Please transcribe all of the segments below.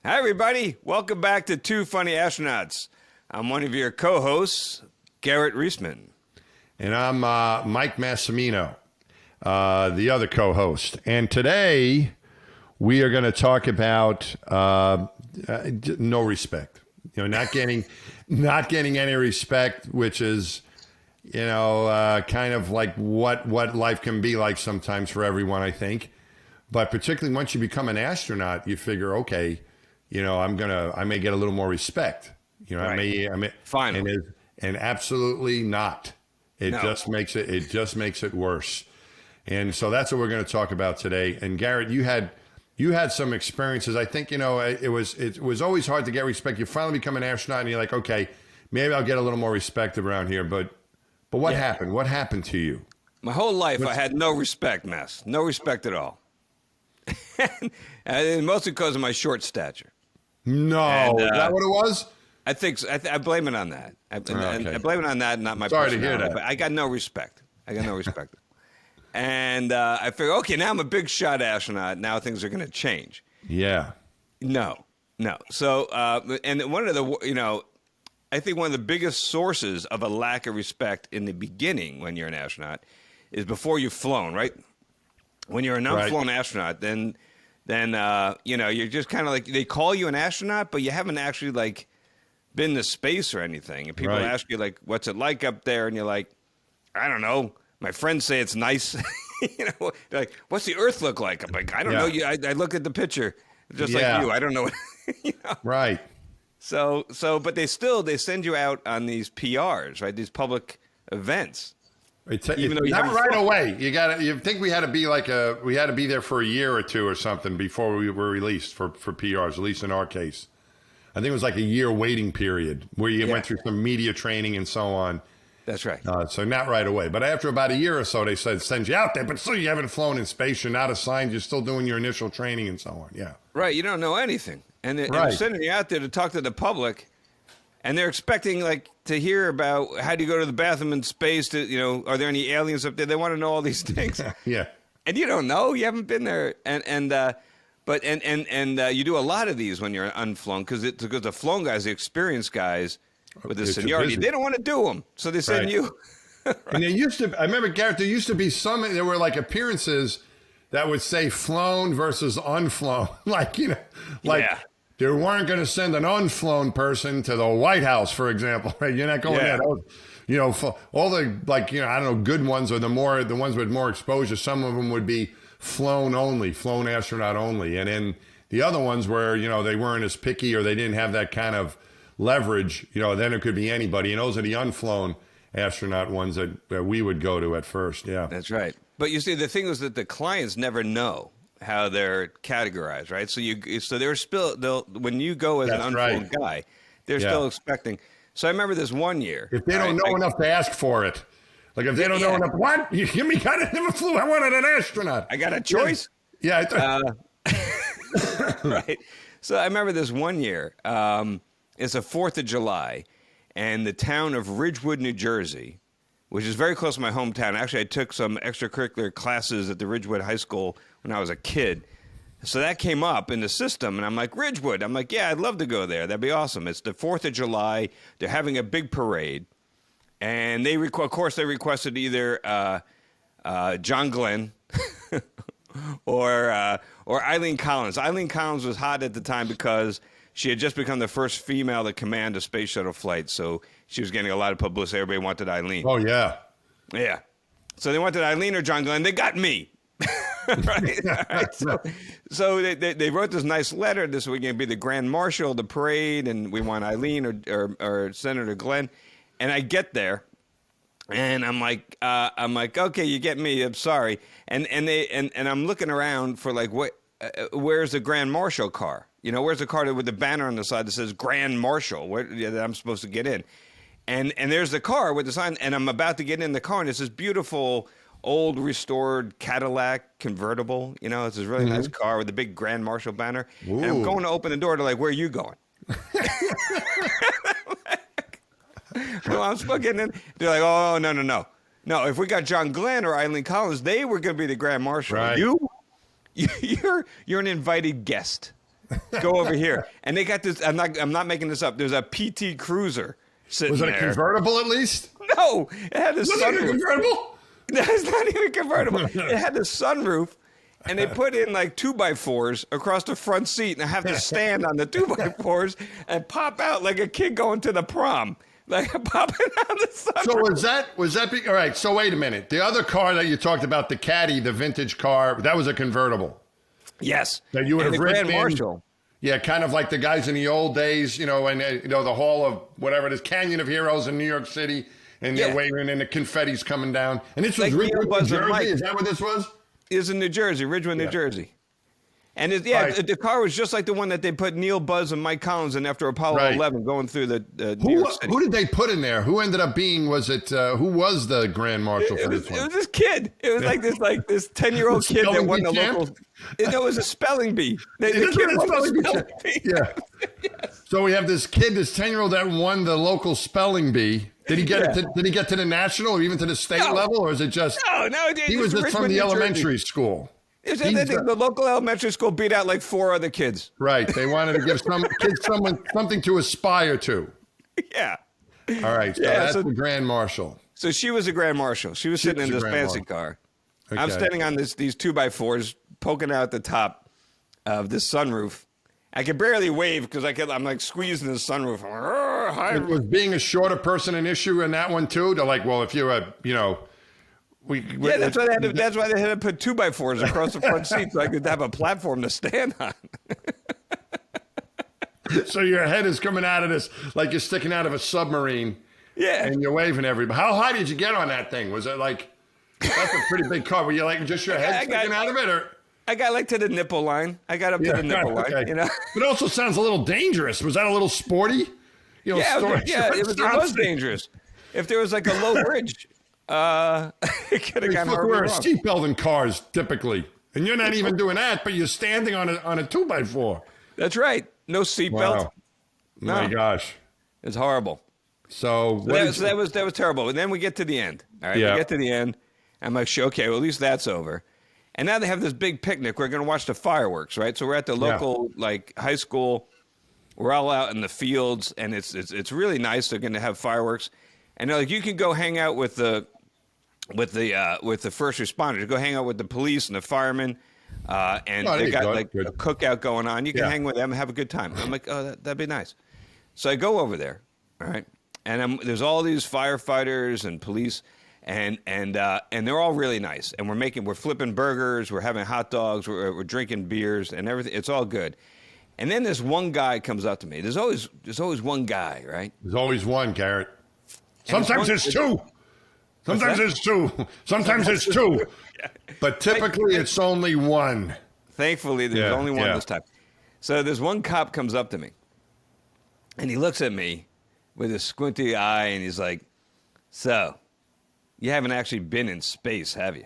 Hi, everybody. Welcome back to Two Funny Astronauts. I'm one of your co-hosts, Garrett Reisman. And I'm Mike Massimino, the other co-host. And today we are going to talk about no respect. Not getting any respect, which is, kind of like what life can be like sometimes for everyone, I think. But particularly once you become an astronaut, you figure, okay, I may get a little more respect. Right. I may Finally. and absolutely not. It No. just makes it worse. And so that's what we're going to talk about today. And Garrett, you had some experiences. I think, it was always hard to get respect. You finally become an astronaut and you're like, okay, maybe I'll get a little more respect around here. But what happened? What happened to you? My whole life, I had no respect, Mass. No respect at all. And mostly because of my short stature. No, is that what it was? I think so. I blame it on that. Okay. I blame it on that, not my Sorry to personality. hear that. But I got no respect. And I figure, okay, now I'm a big shot astronaut. Now things are going to change. Yeah. No. So, and one of the, I think one of the biggest sources of a lack of respect in the beginning when you're an astronaut is before you've flown, right? When you're an unflown astronaut, then you're just kind of like, they call you an astronaut, but you haven't actually been to space or anything. And people ask you what's it like up there? And you're like, I don't know. My friends say it's nice. They're like, what's the Earth look like? I'm like, I don't know. I look at the picture just like you. I don't know. Right. So, but they send you out on these PRs, right? These public events. Even though not right away. You think we had to be there for a year or two or something before we were released for PRs, at least in our case. I think it was like a year waiting period where you went through some media training and so on. That's right. So not right away. But after about a year or so, they said, send you out there. But still, you haven't flown in space. You're not assigned. You're still doing your initial training and so on. Yeah. Right. You don't know anything. And they're sending you out there to talk to the public. And they're expecting to hear about how do you go to the bathroom in space? Are there any aliens up there? They want to know all these things. Yeah. And you don't know. You haven't been there. And you do a lot of these when you're unflown because the flown guys, the experienced guys with the seniority, they don't want to do them, so they send you. Right. And I remember, Garrett, there used to be there were appearances that would say flown versus unflown, They weren't going to send an unflown person to the White House, for example. Right? You're not going there. For all the I don't know, good ones or the ones with more exposure. Some of them would be flown astronaut only, and then the other ones where they weren't as picky or they didn't have that kind of leverage. Then it could be anybody, and those are the unflown astronaut ones that we would go to at first. Yeah, that's right. But you see, the thing is that the clients never know how they're categorized, right? So they're when you go as an unflown guy, they're still expecting. So I remember this one year. If they don't know enough to ask for it, if they don't know enough, what? You give me kind of never flew. I wanted an astronaut. I got a choice. Yeah. Right. So I remember this one year. It's the 4th of July, and the town of Ridgewood, New Jersey, which is very close to my hometown. Actually, I took some extracurricular classes at the Ridgewood High School when I was a kid. So that came up in the system, and I'm like, Ridgewood. I'm like, yeah, I'd love to go there. That'd be awesome. It's the 4th of July. They're having a big parade. And they requested either John Glenn or Eileen Collins. Eileen Collins was hot at the time because she had just become the first female to command a space shuttle flight. So she was getting a lot of publicity. Everybody wanted Eileen. Oh, yeah. Yeah. So they wanted Eileen or John Glenn. They got me. Right. So they wrote this nice letter. This we're going to be the Grand Marshal of the parade, and we want Eileen or Senator Glenn. And I get there, and I'm like, okay, you get me. I'm sorry. And I'm looking around for where's the Grand Marshal car? Where's the car with the banner on the side that says Grand Marshal that I'm supposed to get in? And there's the car with the sign, and I'm about to get in the car, and it's this beautiful old restored Cadillac convertible. It's this really nice car with a big Grand Marshal banner. Ooh. And I'm going to open the door to where are you going? Well, I'm supposed to get in. They're like, oh, no. No, if we got John Glenn or Eileen Collins, they were going to be the Grand Marshal. Right. You're an invited guest. Go over here. And they got this. I'm not making this up. There's a PT Cruiser sitting Was it there. a convertible at least? No, it had a Was it a sunroof. convertible? It's not even convertible. It had a sunroof, and they put in like 2x4s across the front seat, and I have to stand on the 2x4s and pop out like a kid going to the prom. Like popping out the sunroof. So was that all right? So wait a minute. The other car that you talked about, the Caddy, the vintage car, that was a convertible. Yes. That you would have the ridden Grand Marshal. Yeah, kind of like the guys in the old days, and the Hall of whatever it is, Canyon of Heroes in New York City, and they're waving and the confetti's coming down. And this was Like Ridgewood, New Jersey. Mike. Is that what this was? It was in New Jersey, Ridgewood, New Jersey. And the car was just like the one that they put Neil, Buzz, and Mike Collins in after Apollo 11 going through the New York City. Who did they put in there? Who ended up being, who was the Grand Marshal for this one? It was this kid. It was like this 10-year-old kid that won the local. It was a spelling bee. The kid won the spelling bee. Yeah. Yes. So we have this kid, this 10-year-old that won the local spelling bee. Did he get it? Did he get to the national or even to the state level, or is it just? No. He was just from the elementary school. The local elementary school beat out like 4 other kids. Right. They wanted to give some kids something to aspire to. Yeah. All right. So that's the Grand Marshal. So she was a Grand Marshal. She was sitting in this fancy car. Okay. I'm standing on these 2x4s poking out the top of this sunroof. I could barely wave because I'm like squeezing the sunroof. Was being a shorter person an issue in that one too? To like, well, if you're that's why they had to put 2x4s across the front seat so I could have a platform to stand on. So your head is coming out of this like you're sticking out of a submarine. Yeah. And you're waving everybody. How high did you get on that thing? Was it like, that's a pretty big car. Were you like just your head sticking out of it, or? I got like to the nipple line. I got up to the nipple line. But it also sounds a little dangerous. Was that a little sporty? It was dangerous. If there was like a low bridge, it could have gone horribly wrong. Wear a seatbelt in cars typically, and you're not even doing that, but you're standing on a 2x4. That's right. No seatbelt. Wow. No. My gosh, it's horrible. So that was terrible. And then we get to the end. All right, we get to the end. I'm like, okay, well at least that's over. And now they have this big picnic. We're going to watch the fireworks, right? So we're at the local like high school. We're all out in the fields, and it's really nice. They're going to have fireworks, and they're like, you can go hang out with the first responders. Go hang out with the police and the firemen, and they got like a cookout going on. You can hang with them and have a good time. I'm like, oh, that'd be nice. So I go over there, all right, and there's all these firefighters and police. And they're all really nice, and we're flipping burgers, we're having hot dogs, we're drinking beers, and everything. It's all good. And then this one guy comes up to me. There's always one guy, right? There's always one, Garrett. Sometimes there's two. Sometimes there's two. Sometimes there's two. But typically it's only one. Thankfully, there's only one this time. So this one cop comes up to me, and he looks at me with a squinty eye, and he's like, "So, you haven't actually been in space, have you?"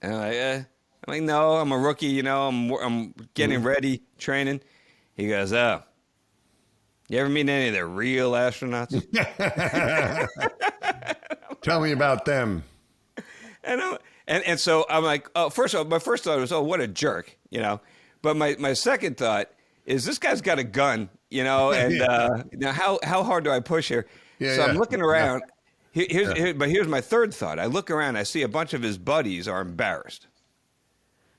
And I'm like, no, I'm a rookie, I'm getting ready, training. He goes, oh, you ever meet any of the real astronauts? Tell me about them. And so I'm like, oh, first of all, my first thought was, oh, what a jerk, But my second thought is this guy's got a gun, and now how hard do I push here? So I'm looking around. But here's my third thought. I look around, I see a bunch of his buddies are embarrassed.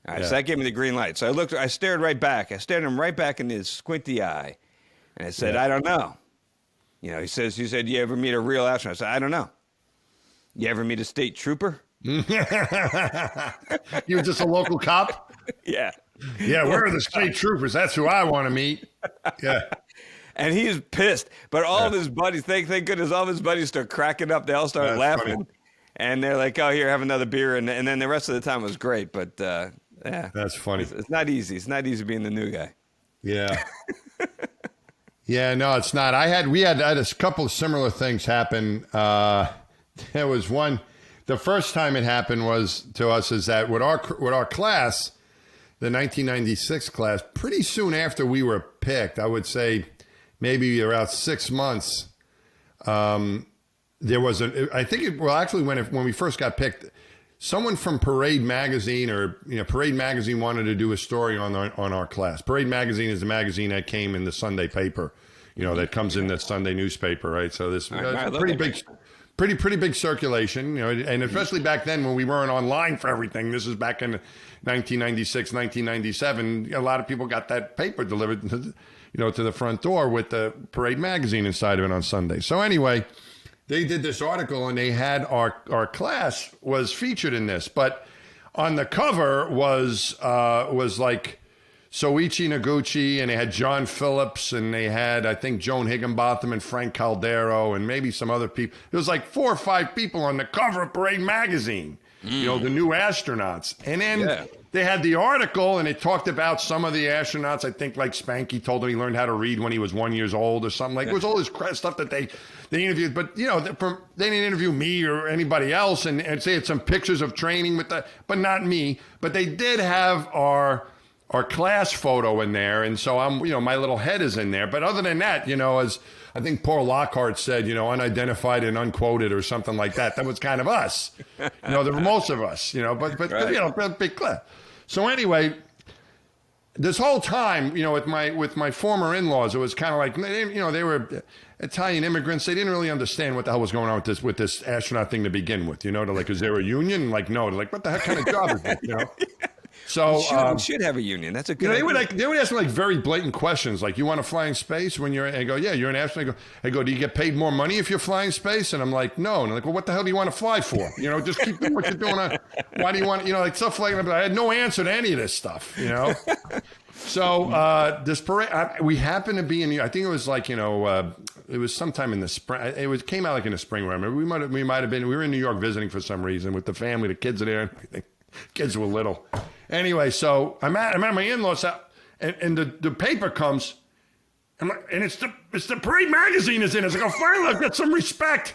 All right, so that gave me the green light. So I stared right back. I stared him right back in his squinty eye. And I said, I don't know. He said, you ever meet a real astronaut? I said, I don't know. You ever meet a state trooper? You were just a local cop? Yeah. Yeah, where are the state troopers? That's who I want to meet. Yeah. And he's pissed. But all of his buddies, thank goodness, all of his buddies start cracking up. They all start laughing. Funny. And they're like, oh, here, have another beer. And then the rest of the time was great. But, that's funny. It's not easy. It's not easy being the new guy. Yeah. Yeah, no, it's not. We had a couple of similar things happen. There was one. The first time it happened was to us is that with our class, the 1996 class, pretty soon after we were picked, I would say maybe around 6 months, there was actually when we first got picked, someone from Parade Magazine Parade Magazine wanted to do a story on our class. Parade Magazine is the magazine that came in the Sunday paper, that comes in the Sunday newspaper, right? So this pretty big circulation, and especially back then when we weren't online for everything. This is back in 1996, 1997. A lot of people got that paper delivered, to the front door with the Parade Magazine inside of it on Sunday. So anyway, they did this article and they had our class was featured in this, but on the cover was like Soichi Noguchi, and they had John Phillips, and they had, I think, Joan Higginbotham and Frank Caldero, and maybe some other people. There was like 4 or 5 people on the cover of Parade Magazine, the new astronauts. And then they had the article, and it talked about some of the astronauts. I think like Spanky told him he learned how to read when he was 1 year old or something. Like, it was all this stuff that they interviewed. But, they didn't interview me or anybody else, and say it's some pictures of training with but not me. But they did have our class photo in there, and so I'm, my little head is in there. But other than that, as I think Paul Lockhart said, unidentified and unquoted or something like that. That was kind of us, there were most of us, but big class. So anyway, this whole time, with my former in-laws, it was kind of like, they were Italian immigrants. They didn't really understand what the hell was going on with this astronaut thing to begin with. They're like, is there a union? Like, no. They're like, what the heck kind of job is it? So we should have a union. That's a good. They would ask me like very blatant questions, like, "You want to fly in space?" When I go, "Yeah, you're an astronaut." I go, "Do you get paid more money if you're flying space?" And I'm like, "No." And they're like, "Well, what the hell do you want to fly for? Just keep doing what you're doing. Why do you want, like stuff like that?" I had no answer to any of this stuff, So this parade, we happened to be in. I think it was like it was sometime in the spring. It came out like in the spring. Remember, we might have been. We were in New York visiting for some reason with the family. The kids are there and everything. Kids were little. Anyway, so I'm at my in-laws' house, and the paper comes, and it's the Parade Magazine is in it. It's like, oh, finally, I've got some respect,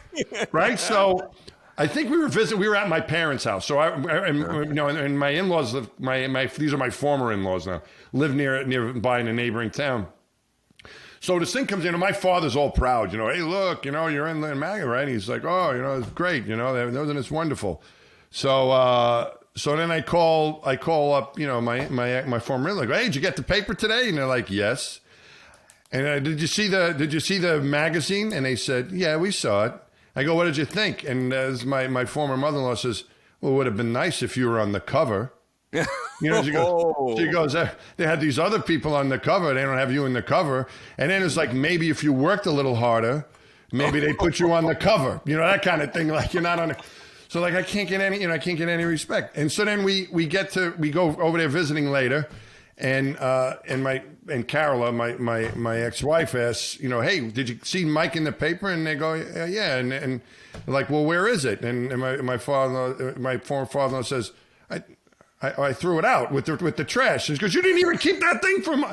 right? So I think we were at my parents' house. So and my in-laws live, these are my former in-laws now, live nearby in a neighboring town. So this thing comes in, and my father's all proud, hey, look, you're in the magazine, right? He's like, oh, it's great, it's wonderful. So then I call up, my former in-law. Hey, did you get the paper today? And they're like, yes. And did you see the magazine? And they said, yeah, we saw it. I go, what did you think? And as my former mother-in-law says, well, it would have been nice if you were on the cover. She goes, they had these other people on the cover. They don't have you in the cover. And then it's like, maybe if you worked a little harder, maybe they put you on the cover. that kind of thing. Like, you're not on the. So like I can't get any respect. And so then we go over there visiting later, and Carola, my ex-wife asks, hey, did you see Mike in the paper? And they go, yeah. And they're like, well, where is it? And my former father-in-law says, I threw it out with the trash. He goes, you didn't even keep that thing from.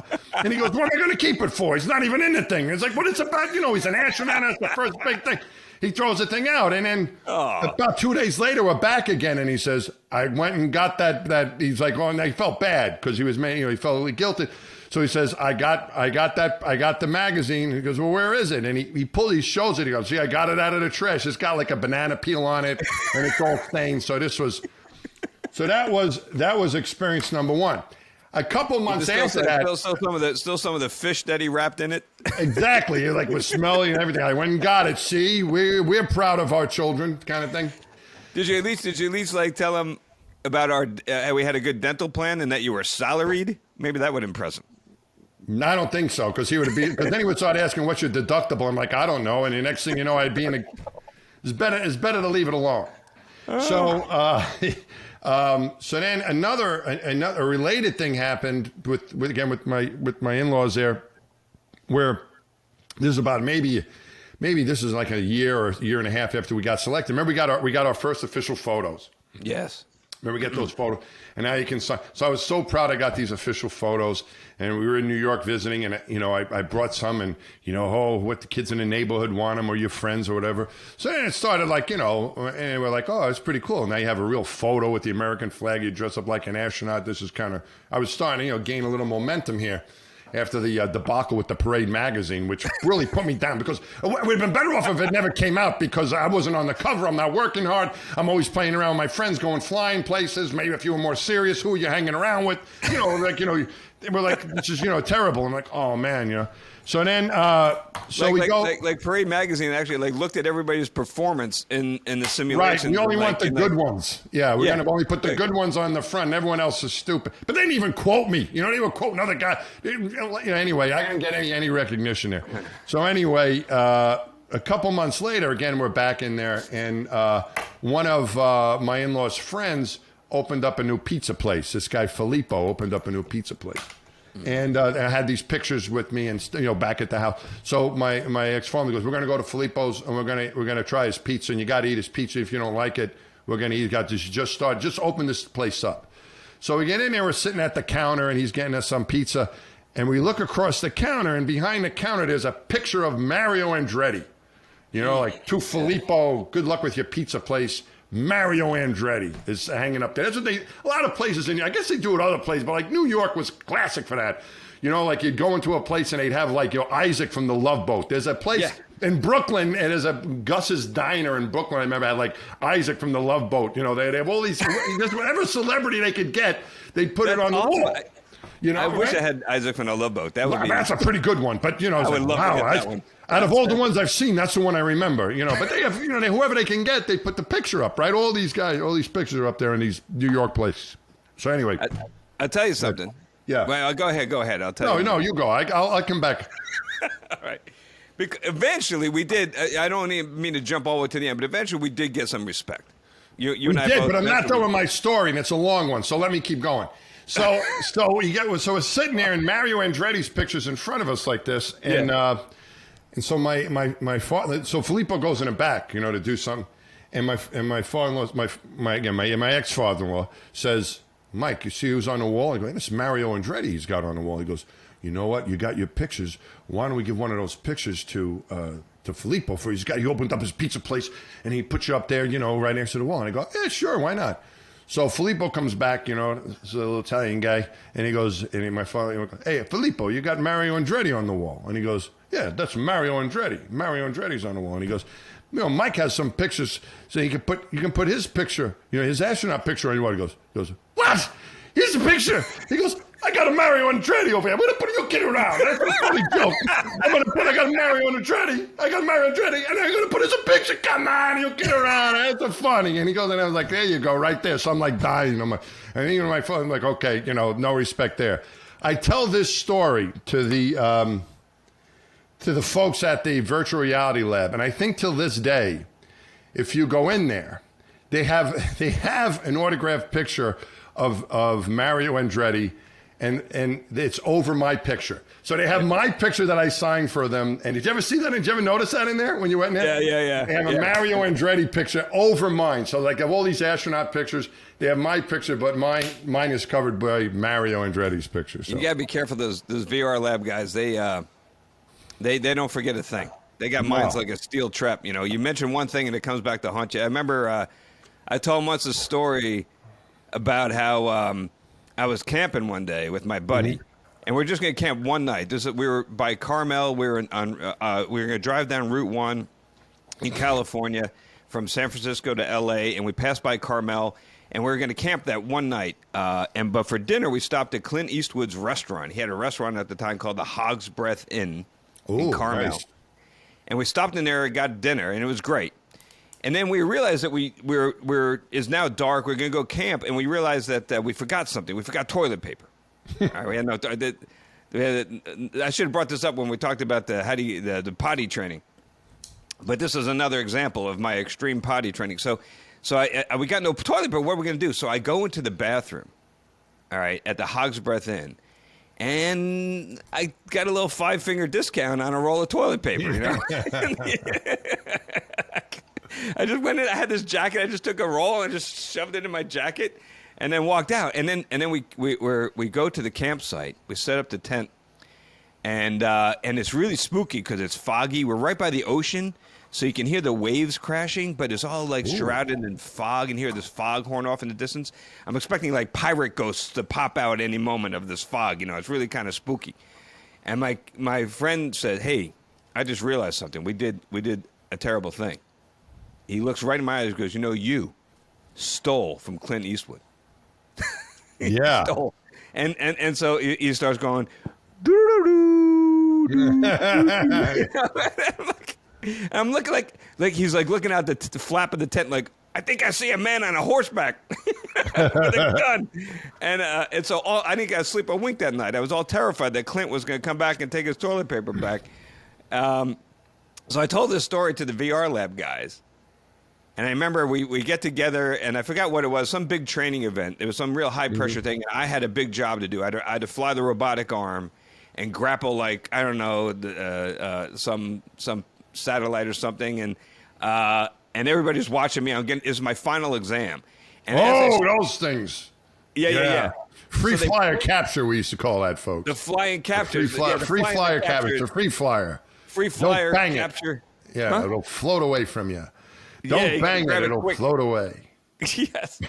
And he goes, what am I going to keep it for? He's not even in the thing. It's like, what it's about? He's an astronaut. That's the first big thing. He throws the thing out, and then about 2 days later, we're back again, and he says, I went and got that. He's like, oh, and he felt bad because he was, he felt really guilty. So he says, I got the magazine. He goes, well, where is it? And he shows it. He goes, see, I got it out of the trash. It's got like a banana peel on it, and it's all stained. So that was experience number one. A couple months after that, still some of the fish that he wrapped in it. Exactly, like was smelly and everything. I went and got it. See, we're proud of our children, kind of thing. Did you at least like tell him about we had a good dental plan and that you were salaried? Maybe that would impress him. No, I don't think so, because then he would start asking, what's your deductible? I'm like, I don't know. And the next thing you know, I'd be in it's better to leave it alone. So then another related thing happened with my in-laws there, where this is about maybe this is like a year or a year and a half after we got selected. Remember, we got our first official photos. Yes. Remember, we get those photos, and now you can. So I was so proud I got these official photos, and we were in New York visiting, and I brought some, and what the kids in the neighborhood want them, or your friends or whatever. So then it started like and we're like, oh, it's pretty cool. Now you have a real photo with the American flag. You dress up like an astronaut. This is kind of. I was starting to gain a little momentum here, after the debacle with the Parade magazine, which really put me down because it would have been better off if it never came out because I wasn't on the cover. I'm not working hard. I'm always playing around with my friends, going flying places. Maybe if you were more serious, who are you hanging around with? They were like, this is, terrible. I'm like, oh man, So then, we go. Like Parade magazine actually looked at everybody's performance in the simulation. Right, we only want the good ones. Yeah, we're going to only put the good ones on the front. And everyone else is stupid. But they didn't even quote me. They didn't even quote another guy. Anyway, I didn't get any recognition there. So anyway, a couple months later, again, we're back in there. And one of my in-laws' friends opened up a new pizza place. This guy, Filippo, opened up a new pizza place. And I had these pictures with me, and back at the house. So my ex-father goes, "We're going to go to Filippo's, and we're going to try his pizza. And you got to eat his pizza. If you don't like it, we're going to eat. Just open this place up." So we get in there. We're sitting at the counter, and he's getting us some pizza. And we look across the counter, and behind the counter, there's a picture of Mario Andretti. Like to Filippo. Good luck with your pizza place. Mario Andretti is hanging up there. That's what a lot of places I guess they do it other places, but like New York was classic for that. Like you'd go into a place and they'd have Isaac from the Love Boat. There's a place in Brooklyn, and there's a Gus's Diner in Brooklyn. I remember had Isaac from the Love Boat. They have all these, whatever celebrity they could get, they'd put it on the wall. I wish I had Isaac from the Love Boat. That's a pretty good one. But I would love to get that one. Out of all the ones I've seen, that's the one I remember. But they have, whoever they can get, they put the picture up, right? All these guys, all these pictures are up there in these New York places. So anyway, I'll tell you something. Yeah. Well, go ahead. I'll tell you. No, you go. I'll come back. All right. Because eventually we did. I don't even mean to jump all the way to the end, but eventually we did get some respect. You and I did, both. But I'm not done with my story, and it's a long one. So let me keep going. So we're sitting there, and Mario Andretti's picture's in front of us like this, and. Yeah. And so my father, so Filippo goes in the back, to do something, and my father-in-law, my ex-father-in-law says, "Mike, you see who's on the wall?" I go, "This is Mario Andretti he's got on the wall." He goes, "You know what? You got your pictures. Why don't we give one of those pictures to Filippo for he opened up his pizza place and he put you up there, right next to the wall." And I go, "Yeah, sure, why not?" So Filippo comes back, he's a little Italian guy, and he goes, my father, "Hey, Filippo, you got Mario Andretti on the wall." And he goes, "Yeah, that's Mario Andretti. Mario Andretti's on the wall." And he goes, "Mike has some pictures, so you can put his picture, his astronaut picture on your wall." He goes, "What? Here's the picture." He goes, "I got a Mario Andretti over here. I'm gonna put you kidding around. That's a funny joke. I got Mario Andretti, and I'm gonna put his picture. Come on, you kidding around. That's a funny." And he goes, and I was like, "There you go, right there." So I'm like dying. And even my phone, I'm like, okay, no respect there. I tell this story to the folks at the virtual reality lab, and I think till this day, if you go in there, they have an autographed picture of Mario Andretti. And it's over my picture. So they have my picture that I signed for them. And did you ever see that? Did you ever notice that in there when you went in there? Yeah. They have a Mario Andretti picture over mine. So of all these astronaut pictures, they have my picture, but mine is covered by Mario Andretti's picture. So. You gotta be careful. Those VR lab guys. They don't forget a thing. They got minds like a steel trap. You mention one thing and it comes back to haunt you. I remember I told him once a story about how. I was camping one day with my buddy, and we're just going to camp one night. We were by Carmel. We were going to drive down Route 1 in California from San Francisco to L.A., and we passed by Carmel, and we were going to camp that one night. But for dinner, we stopped at Clint Eastwood's restaurant. He had a restaurant at the time called the Hog's Breath Inn in Carmel. Nice. And we stopped in there and got dinner, and it was great. And then we realized that it's now dark. We're going to go camp, and we realized that we forgot something. We forgot toilet paper. All right, we had no. I should have brought this up when we talked about the potty training. But this is another example of my extreme potty training. So we got no toilet paper. What are we going to do? So I go into the bathroom. All right, at the Hog's Breath Inn. And I got a little 5-finger discount on a roll of toilet paper, I just went in. I had this jacket. I just took a roll and just shoved it in my jacket, and then walked out. And then we go to the campsite. We set up the tent, and it's really spooky because it's foggy. We're right by the ocean, so you can hear the waves crashing, but it's all shrouded in fog. And hear this foghorn off in the distance. I'm expecting pirate ghosts to pop out any moment of this fog. It's really kind of spooky. And my friend said, "Hey, I just realized something. We did a terrible thing." He looks right in my eyes and goes, "You stole from Clint Eastwood." Yeah. Stole. And so he starts going, doo-doo-doo, I'm looking like he's like looking out the flap of the tent like, I think I see a man on a horseback with a gun. And so I didn't get to sleep a wink that night. I was all terrified that Clint was going to come back and take his toilet paper back. So I told this story to the VR lab guys. And I remember we get together, and I forgot what it was, some big training event. It was some real high-pressure thing. I had a big job to do. I had to fly the robotic arm and grapple, like, I don't know, some satellite or something. And everybody's watching me. It was my final exam. And those things. Yeah. Free flyer capture, we used to call that, folks. The flying capture. Free flyer capture. It's a free flyer. Free flyer Don't bang capture. It. Yeah, it'll float away from you. Don't bang it; it'll float away. Yes.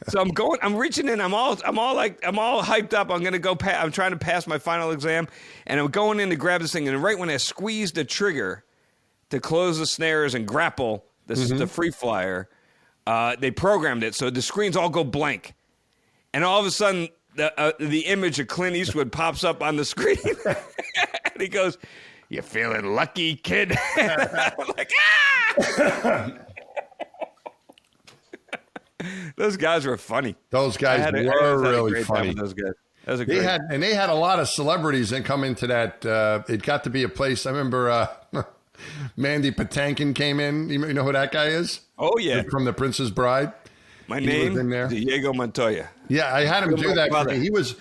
So I'm reaching in. I'm all hyped up. I'm gonna go. I'm trying to pass my final exam, and I'm going in to grab this thing. And right when I squeeze the trigger to close the snares and grapple, this is the free flyer. They programmed it so the screens all go blank, and all of a sudden the image of Clint Eastwood pops up on the screen, and he goes, "You feeling lucky, kid?" I'm like, ah! Those guys were funny. Those guys were really funny. Those guys. That was a great. They had a lot of celebrities that come into that. It got to be a place. I remember Mandy Patinkin came in. You know who that guy is? Oh yeah, from The Princess Bride. My name is Diego Montoya. Yeah, I had him do that for me. He was.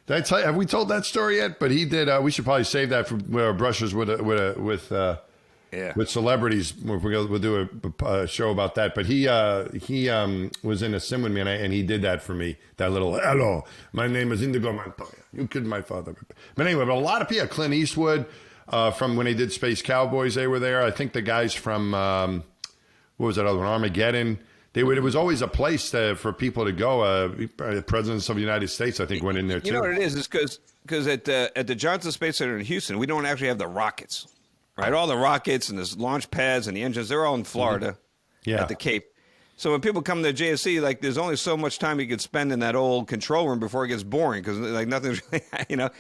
Did I tell you? Have we told that story yet? But he did. We should probably save that for brushes with celebrities. We'll do a show about that. But he was in a sim with me, and he did that for me. That little hello, my name is Indigo Montoya. You killed my father. But anyway, but a lot of people. Clint Eastwood from when he did Space Cowboys, they were there. I think the guys from what was that other one? Armageddon. It was always a place for people to go. Presidents of the United States, I think, went in there too. You know what it is? It's because at the Johnson Space Center in Houston, we don't actually have the rockets, right? All the rockets and the launch pads and the engines, they're all in Florida at the Cape. So when people come to JSC, like there's only so much time you could spend in that old control room before it gets boring because like nothing's really,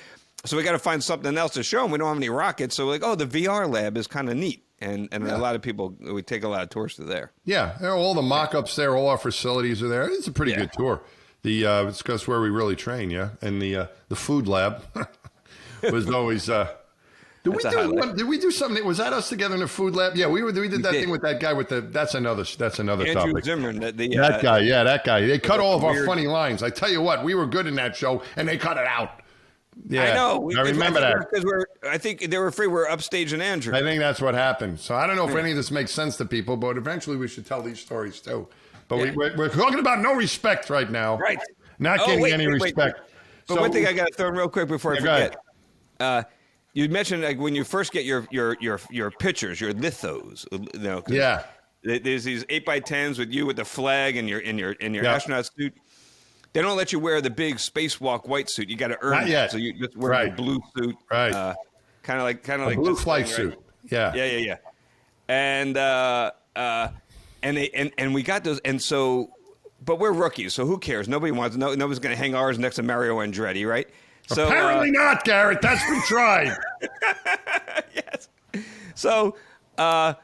So we got to find something else to show them. We don't have any rockets, so like, the VR lab is kind of neat. And a lot of people, we take a lot of tours to there. Yeah, all the mock-ups there, all our facilities are there. It's a pretty good tour. It's because where we really train, and the food lab was always. Did we do something? Was that us together in the food lab? Yeah, we did that thing with that guy with the. That's another Andrew topic. Zimmerman, that guy. They cut all of our funny lines. I tell you what, we were good in that show, and they cut it out. Yeah, I know. I remember that because I think they were afraid we're upstaging Andrew. I think that's what happened. So I don't know if any of this makes sense to people, but eventually we should tell these stories too. But we're talking about no respect right now. Right. Not getting any respect. But one thing I got to throw in real quick before I forget. You mentioned like when you first get your pictures, your lithos. There's these 8x10s with you with the flag and your astronaut suit. They don't let you wear the big spacewalk white suit. You got to earn Not it. yet. So you just wear a blue suit, right? Kind of like blue flight suit. Yeah. And we got those. And so, but we're rookies, so who cares? Nobody wants. Nobody's going to hang ours next to Mario Andretti, right? So apparently not, Garrett. That's been tried. Yes. So, so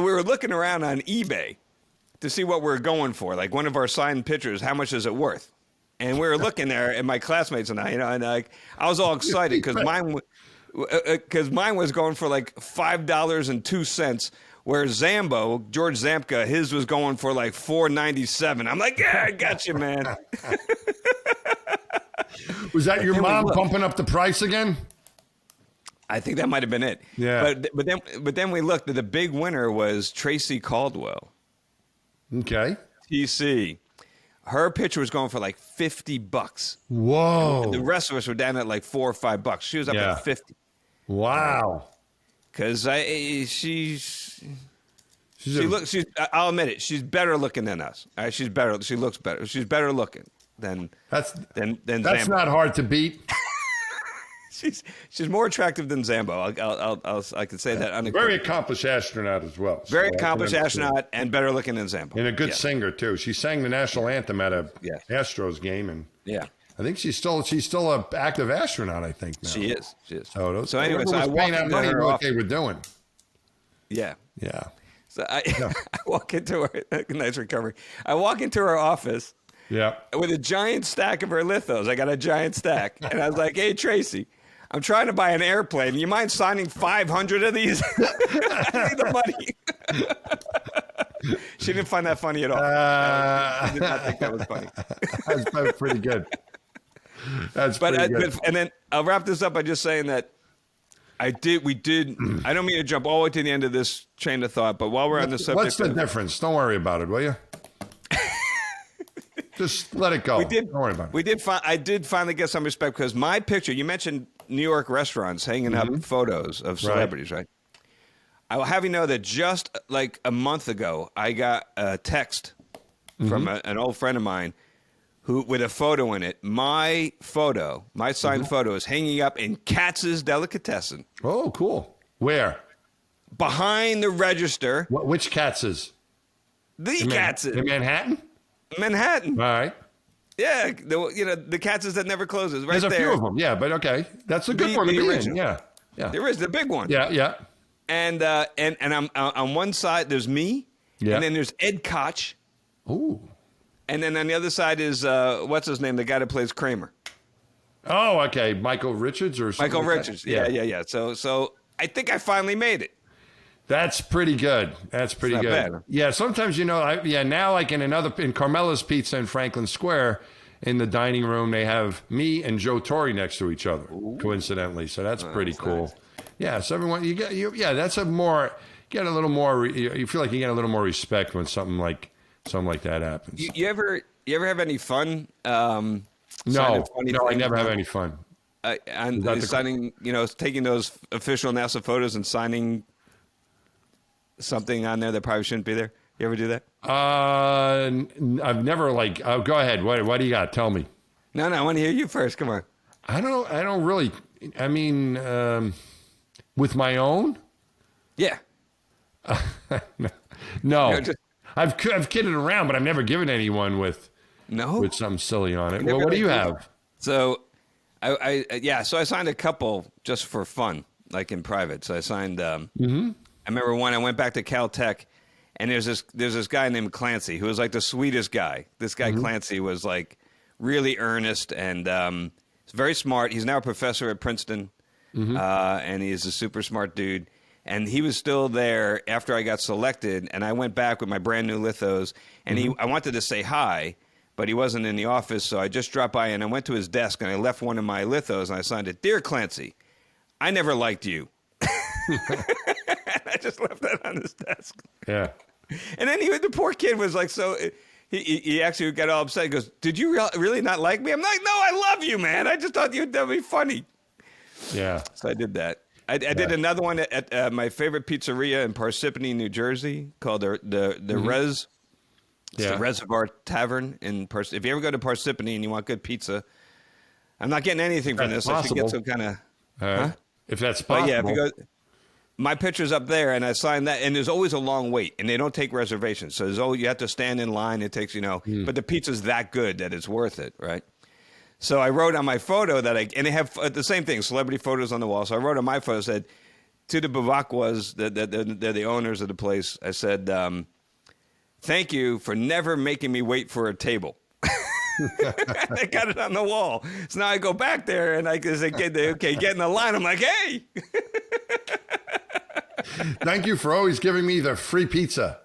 we were looking around on eBay to see what we're going for, like one of our signed pictures. How much is it worth? And we were looking there, and my classmates and I, and I was all excited because mine was going for like $5.02, where George Zamka, his was going for like $4.97. I'm like, yeah, I got you, man. Was that your mom bumping up the price again? I think that might have been it. Yeah. But then we looked. The big winner was Tracy Caldwell. Okay. TC. Her picture was going for like $50. Whoa. The rest of us were down at like $4 or $5. She was up at 50. Wow. Because I'll admit it. She's better looking than us. All right, she's better. She looks better. She's better looking than that's Zambo. Not hard to beat. she's more attractive than Zambo. I could say that unequivocally. Very accomplished astronaut as well. Very accomplished astronaut and better looking than Zambo. And a good singer too. She sang the national anthem at a Astros game, and I think she's still an active astronaut. I think now. She is. So anyway, I walked that money into her what they were doing. Yeah. So I walk into her. Nice recovery. I walk into her office. Yeah. With a giant stack of her lithos. I got a giant stack. And I was like, hey, Tracy, I'm trying to buy an airplane. You mind signing 500 of these? I need the money. She didn't find that funny at all. She did not think that was funny. That's pretty good. That's pretty good. And then I'll wrap this up by just saying that I don't mean to jump all the way to the end of this train of thought, but while we're on the subject. What's the difference? Don't worry about it, will you? Just let it go. Don't worry about it. I did finally get some respect because my picture, you mentioned New York restaurants hanging up photos of celebrities, right? I will have you know that just like a month ago, I got a text from an old friend of mine with a photo in it. My signed photo is hanging up in Katz's Delicatessen. Oh, cool. Where? Behind the register. Which Katz's? Katz's. In Manhattan? Manhattan. All right. Yeah, the Katz's that never closes. Right There's a few of them. Yeah, but okay, that's a good one to be in. Yeah. There is the big one. Yeah. And I'm on one side. There's me. Yeah. And then there's Ed Koch. Ooh. And then on the other side is what's his name? The guy that plays Kramer. Oh, okay. Michael Richards or something. Michael Richards. Yeah. So I think I finally made it. That's pretty good. That's pretty good. Bad. Yeah, sometimes, now like in Carmela's Pizza in Franklin Square, in the dining room, they have me and Joe Torre next to each other, coincidentally. So that's pretty cool. Nice. Yeah, so everyone, that's a you feel like you get a little more respect when something like that happens. You ever have any fun? No, I never have any fun. Signing, taking those official NASA photos and signing something on there that probably shouldn't be there. You ever do that? I've never go ahead. What do you got? Tell me. No, I want to hear you first. Come on. I don't really. I mean, with my own. Yeah. No. I've kidded around, but I've never given anyone with something silly on it. Well, what do you have? So, so I signed a couple just for fun, like in private. So I signed. I remember when I went back to Caltech, and there's this guy named Clancy who was like the sweetest guy. This guy Clancy was like really earnest and he's very smart. He's now a professor at Princeton, and he's a super smart dude. And he was still there after I got selected, and I went back with my brand new lithos, and I wanted to say hi, but he wasn't in the office, so I just dropped by and I went to his desk and I left one of my lithos and I signed it, "Dear Clancy, I never liked you." I just left that on his desk. Yeah. And then the poor kid was like, so he actually got all upset. He goes, "Did you really not like me?" I'm like, "No, I love you, man. I just thought that'd be funny." Yeah. So I did that. I did another one at my favorite pizzeria in Parsippany, New Jersey, called the Res. It's the Reservoir Tavern in Parsippany. If you ever go to Parsippany and you want good pizza, I'm not getting anything from this. Possible. I should get some kind of. If that's possible. But yeah, because my picture's up there, and I signed that, and there's always a long wait, and they don't take reservations, so you have to stand in line. It takes but the pizza's that good that it's worth it, right? So I wrote on my photo and they have the same thing, celebrity photos on the wall. So I wrote on my photo, said to the Bavakwas, they're the owners of the place. I said, "Thank you for never making me wait for a table." They got it on the wall. So now I go back there and I say, "Okay, get in the line." I'm like, "Hey." Thank you for always giving me the free pizza.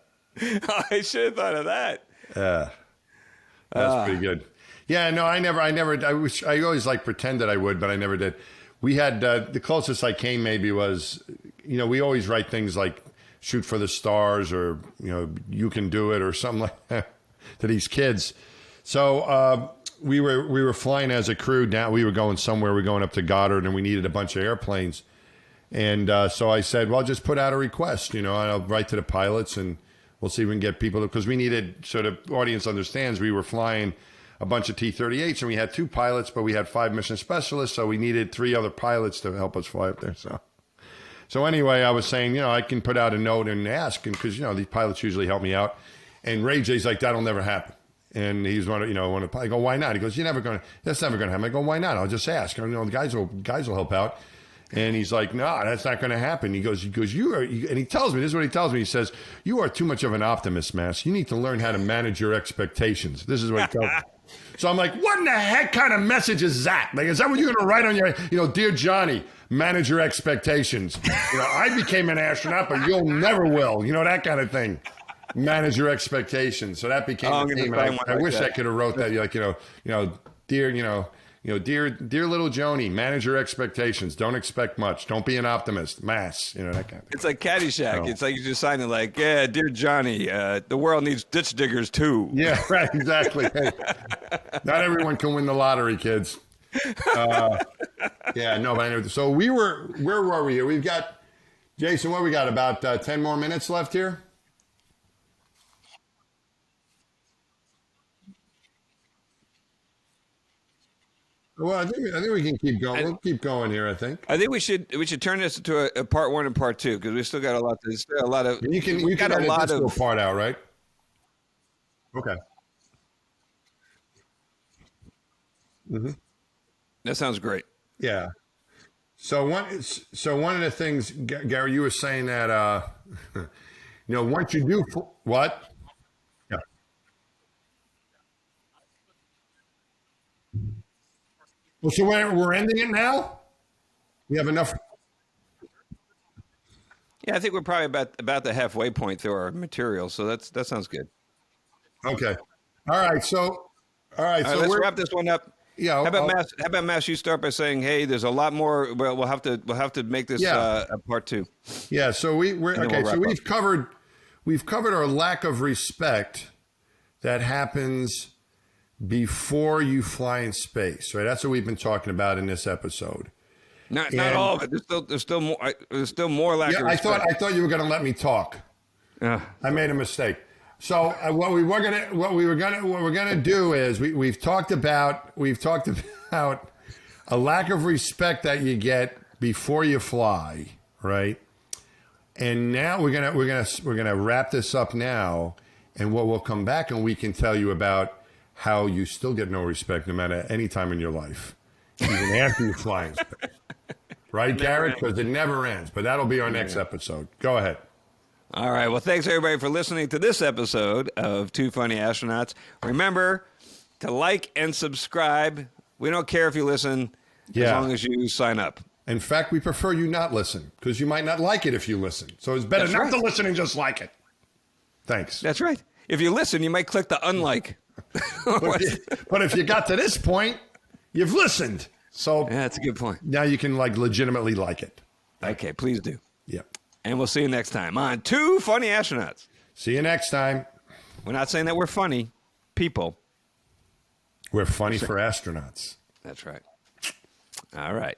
I should have thought of that. Yeah, that's pretty good. Yeah, no, I always pretended I would, but I never did. We had the closest I came maybe was, we always write things like "shoot for the stars" or "you can do it" or something like that to these kids. So we were flying as a crew down. We were going somewhere. We were going up to Goddard, and we needed a bunch of airplanes. And so I said, well, just put out a request, and I'll write to the pilots, and we'll see if we can get people, because we needed, so the audience understands, we were flying a bunch of T-38s, and we had 2 pilots, but we had 5 mission specialists, so we needed 3 other pilots to help us fly up there. So anyway, I was saying, you know, I can put out a note and ask, because, you know, these pilots usually help me out. And Ray J's like, that'll never happen. And he's one of, you know, I go, why not? He goes, that's never going to happen. I go, why not? I'll just ask. You know, the guys will help out. And he's like, no, that's not going to happen. He goes, you are, and he tells me, this is what he tells me. He says, you are too much of an optimist, Mass. You need to learn how to manage your expectations. This is what he tells me. So I'm like, what in the heck kind of message is that? Like, is that what you're going to write on your, you know, dear Johnny, manage your expectations. You know, I became an astronaut, but you'll never will. You know, that kind of thing. Manage your expectations. So that became a theme. I wish I could have wrote that. Like, dear little Joni, manage your expectations. Don't expect much. Don't be an optimist. Mass, you know, that kind of thing. It's like Caddyshack. It's like you just sign it like, yeah, dear Johnny, the world needs ditch diggers too. Yeah, right, exactly. Hey, not everyone can win the lottery, kids. Yeah, no, but anyway, so where were we here? We've got, Jason, what we got, about 10 more minutes left here? Well, I think we can keep going. We'll keep going here, I think. I think we should turn this into a part 1 and part 2, because we still got a lot. There's still a lot of. You can edit this little part out, right? Okay. Mm-hmm. That sounds great. Yeah. So one of the things, Gary, you were saying that you know, once you do what? Yeah. Well, so we're ending it now? We have enough. Yeah, I think we're probably about the halfway point through our material, so that sounds good. Okay. All right. So let's wrap this one up. Yeah. How about Mass? You start by saying, "Hey, there's a lot more. Well, we'll have to make this a part 2." Yeah. So we're okay. So we've covered our lack of respect that happens before you fly in space, right? That's what we've been talking about in this episode. Not all of it. There's still more. There's still more lack of respect. I thought you were going to let me talk. I made a mistake. So what we're gonna do is we've talked about a lack of respect that you get before you fly, right? And now we're gonna wrap this up now, and what we'll come back and we can tell you about how you still get no respect no matter any time in your life, even after you fly in space. Right, Garrett? Because it never ends. But that'll be our next episode. Go ahead. All right. Well, thanks, everybody, for listening to this episode of Two Funny Astronauts. Remember to like and subscribe. We don't care if you listen as long as you sign up. In fact, we prefer you not listen because you might not like it if you listen. So it's better not to listen and just like it. Thanks. That's right. If you listen, you might click the unlike. But if you got to this point, you've listened. So yeah, that's a good point. Now you can legitimately like it. Okay, please do. Yep. And we'll see you next time on Two Funny Astronauts. See you next time. We're not saying that we're funny people. We're funny for astronauts. That's right. All right.